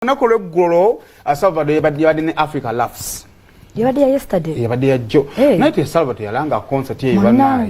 Nakole golo Salvador yabadde ne Africa Laughs. Yabadde yesterday. Yabadde ya jo. Naite Salvador yalanga concert ye ibana.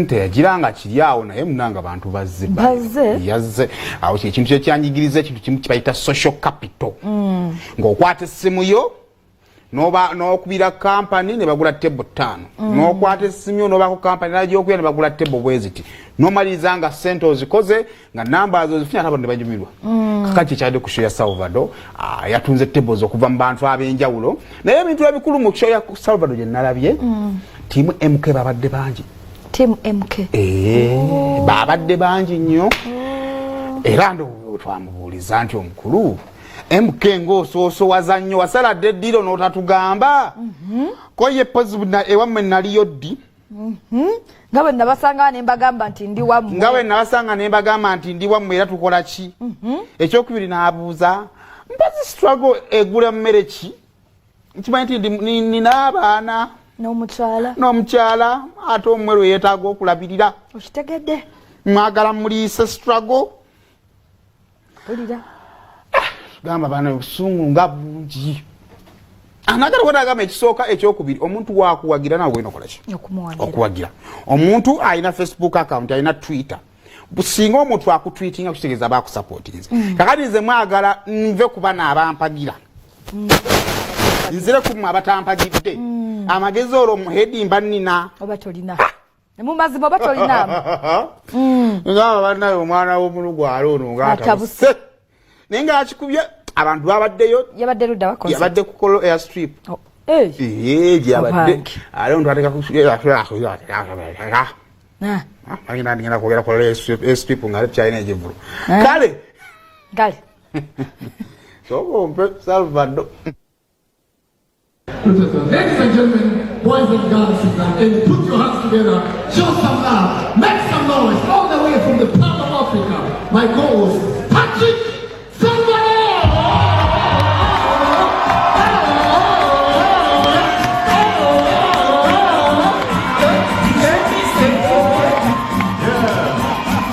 Te yagiranga kiryawo naye munanga abantu bazze. Yazze. Awo ekintu kye kyanyigiriza ekintu kimu kibayita social capital. Ng'okwata essimu yo n'okubira company ne bagula table 5. N'okwata essimu yo n'obako company n'agyokuya ne bagula table bweziti. Nomaliza nga sente ozikoze nga namba zo zifunya abo ne bajumirwa. Kakati kyade ku show ya Salvador yatunze tables okuva mu bantu ab'enjawulo naye ebintu ebikulu mu show ya Salvador je nalabye timu MK babadde bangi. Team MK babadde bangi nnyo era ndo twamubuuliza nti omukulu MK ng'osooso wazannyo wasaladde eddiro n'otatugamba ko ye positive ewammwe naliyo ddi ngawe nabasanga ne mbagamba nti ndi wammwe ngawe nabasanga ne mbagamba nti ndi wammwe era tukola ki ekyokubiri n'abuuza mbazi struggle egula mmere ki nkimanyi nti nina abaana n'omukyala ate omweru yeetaaga okulabirira okitegedde mwagala muliise struggle ulira gamba bana obusungu nga bungi anagala kwatagamba ekisooka ekyokubiri omuntu wakuwagira nawe wena okola ki okuwagira omuntu alina Facebook account alina Twitter businga omuntu akutweetinga kutegeeza baakusupportinze kakati nze mwagala nve ku bana abampagira nzire ku mmwe abatampagidde amagezi olwo muhedi mba nnina oba tolina mu mazima oba tolinaamu ngamba bannaye omwana w'omulugu aloono ngaatabuse naye nga akikubye abantu babaddeyo yabadde ludda wa concert yabadde ku Kolo Airstrip yabadde aloono twateka agenda ndigenda kwogera Kolo Airstrip nga kyalina egivulu kale sokompe Salvador. Ladies and gentlemen, boys and girls, and put your hands together, show some love, make some noise, all the way from the Palm of Africa. My co-host, Patrick Salvador!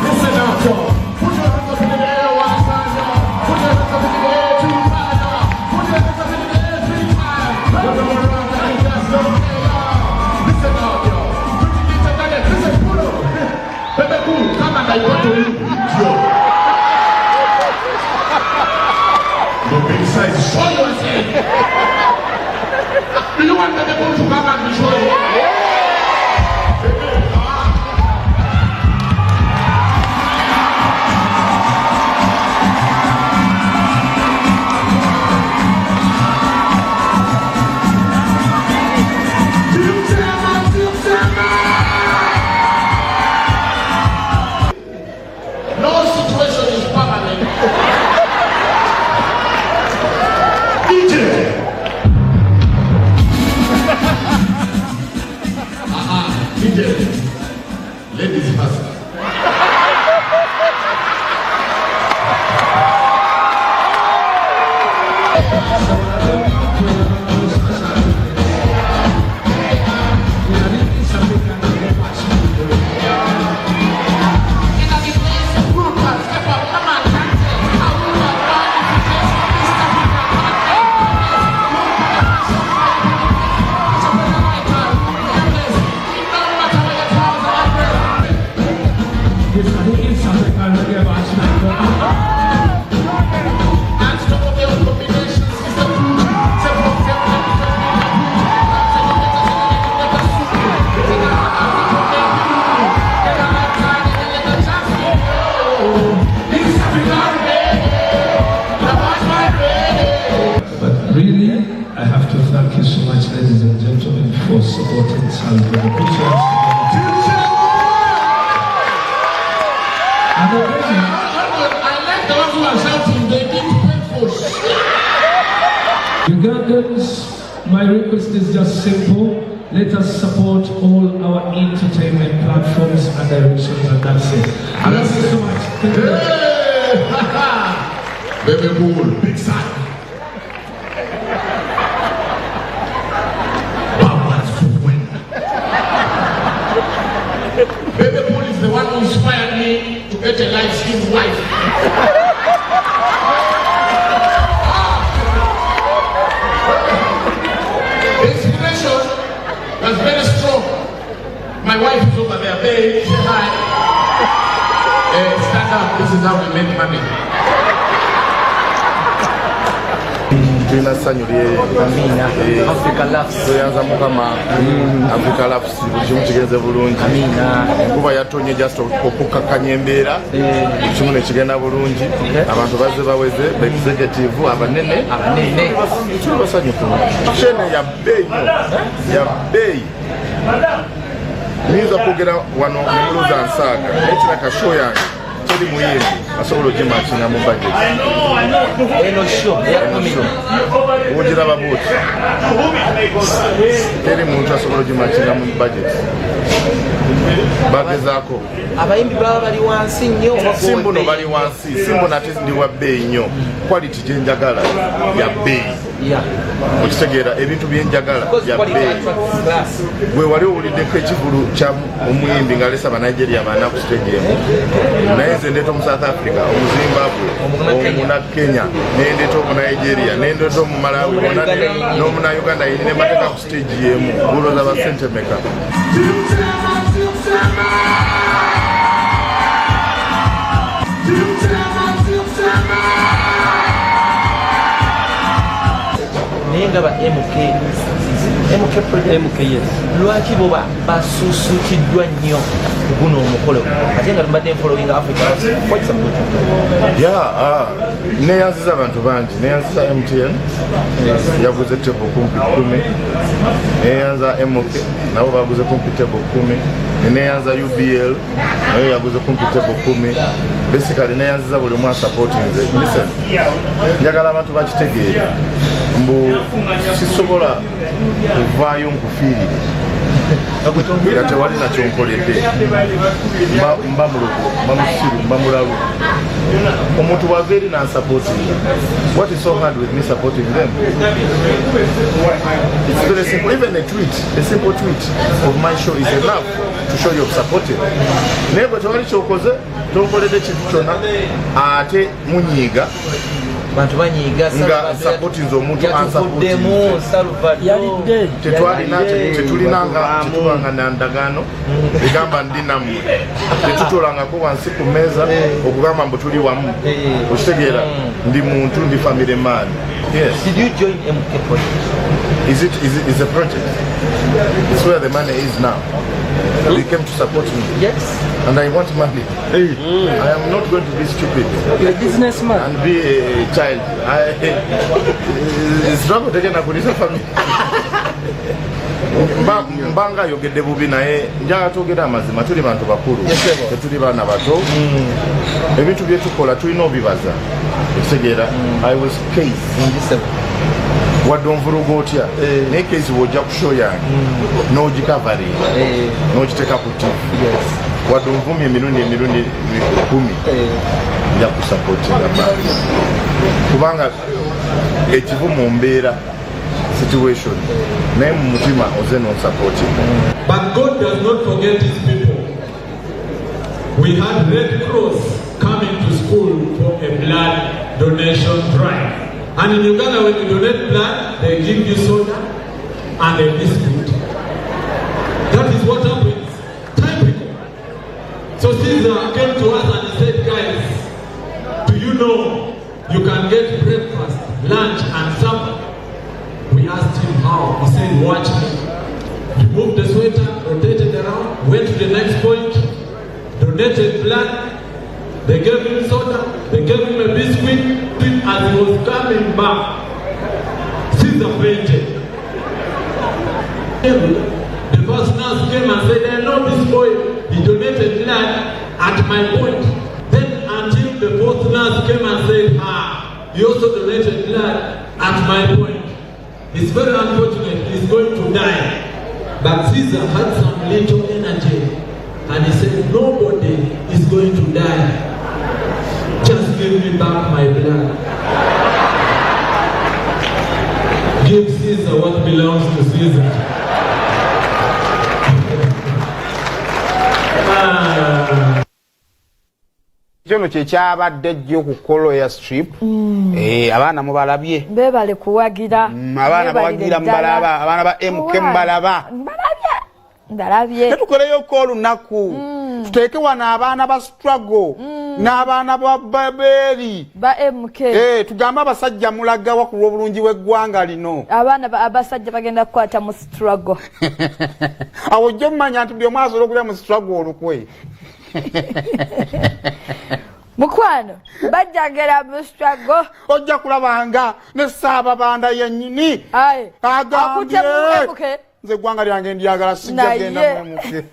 Listen now, y'all. Put your hands up in the air one time, y'all. Put your hands up in the air two times, y'all. Put your hands up in the air three times. Listen now, y'all. Listen, pull up. Pepe Cool, come and I want to yo. The big size, show yourself. Do you want Pepe Cool to come and show you? Ladies first. Thank you so much, ladies and gentlemen, for supporting Salvador. I like the ones who are shouting, they didn't pay for shit. Ugandans, my request is just simple. Let us support all our entertainment platforms and directions, and that's it. And thank you so much. Thank you. Baby Bull, big side. Baby Bull is the one who inspired me to get a light-skinned wife. Say hi. Stand up. This is how we make money. Tuna sanyo amina Africa laughs yanza mukama Africa laughs kimu kigeze bulungi amina kuba yatonye just okukakanya embeera kimu ne kigenda bulungi abantu bazze baweze executive abanene kimu basanyo chene ya bei niza kugera wano muluza nsaka ekira kasho yange teri muyindi asobola ogimakinga mu budget eno show ujira babuti teri muntu asobola ogimakinga mu budget bagezako abayimbi baba bali wansi nnyo simbo no bali wansi simbo nate ndi wa bei nnyo quality gyenjagala ya bei okitegeera ebintu byenjagala ya bei gwe wali owuliddeko ekivulu kya omuyimbi ng'alesa abanigeria baana ku stage emu naye nze ndeeta omu South Africa omuzimbabwe omuna Kenya nendeeta omunigeria nendeeta omumalawi n'omuna Uganda yine mateeka ku stage emu gulooza ba sente meka nenga ba MK lwaki bo basusukiddwa nnyo guno omukolo ate nga tumbadde following Africa quite some good neyanziza abantu bangi neyanziza MTN yaguze tebo kumpi 10 neyanza MK nabo baguze kumpi tebo 10 neyanza UBL nayo yaguze kumpi tebo 10 basically neyanziza buli mwa supporting listen njagala abantu bakitegeera mbu sisobola kuvaayo nkufiirire nga tewali nakyo nkoledde mba muloko mba musiru mba mulalu omuntu wava eri nansupportinga. What is so hard with me supporting them? It's very simple. Even a tweet, a simple tweet of my show is enough to show you supporting. Naye tewali kyokoze tonkoledde kintu kyonna ate munyiiga bantu banyiga nga supporting omuntu ansupporting yalidde tetulinanga tetubanga nandagano egamba ndi nammwe tetutolangako wansi ku mmeeza okugamba mbu tuli wamu okitegeera ndi muntu ndi family man. Yes. Did you join MK project? Is a project. It's where the money is now. They came to support me. Yes. And I want money. I am not going to be stupid. You're a businessman. And be a child. It's not going to take a family. Mbanga yogedde bubi naye njagala twogera amazima tuli bantu bakulu tetuli baana bato ebintu byetukola tulina obibaza ekitegeera I was case wadde onvuluga otya naye case bw'ojja ku show yange n'ogikavaringa n'ogiteeka ku TV wadde onvumya emirundi 10 nja kusapootinga bantu kubanga ekivu mu mbeera situation naye mu mutima oze n'osapooting. But God does not forget his people. We had Red Cross coming to school for a blood donation drive. And in Uganda, when you donate blood, they give you soda and a biscuit. That is what happens. Typical. So Caesar came to us and he said, guys, do you know you can get breakfast, lunch, and supper? We asked him how. He said, watch me. He moved the sweater, rotated around, went to the next point, donated blood. They gave him soda, they gave him a biscuit. As he was coming back, Caesar fainted. The first nurse came and said, I know this boy, he donated blood at my point. Then until the fourth nurse came and said, he also donated blood at my point. It's very unfortunate, he's going to die. But Caesar had some little energy and he said, nobody is going to die. Just give me back my blood. Give Caesar what belongs to Caesar. Kyono kyekyabadde jjo ku Kolo strip abaana mubalabye bebale kuwagira abaana bawagira mubalaba abaana ba MK mubalaba ndalabye tukoleyo ko olunaku tuteeke wano abaana ba struggle n'abaana ba baberi ba MK tugambe abasajja mulagawa ku lw'obulungi bw'eggwanga lino abaana abasajja bagenda kukwata mu struggle awo ojja omumanya nti buli omu asobola okulya mu struggle olukwe mukwano bajjagera mu struggle ojja kulabanga ne Ssaababanda yennyini agambye nze eggwanga lyange ndyagala sijja genda mu MK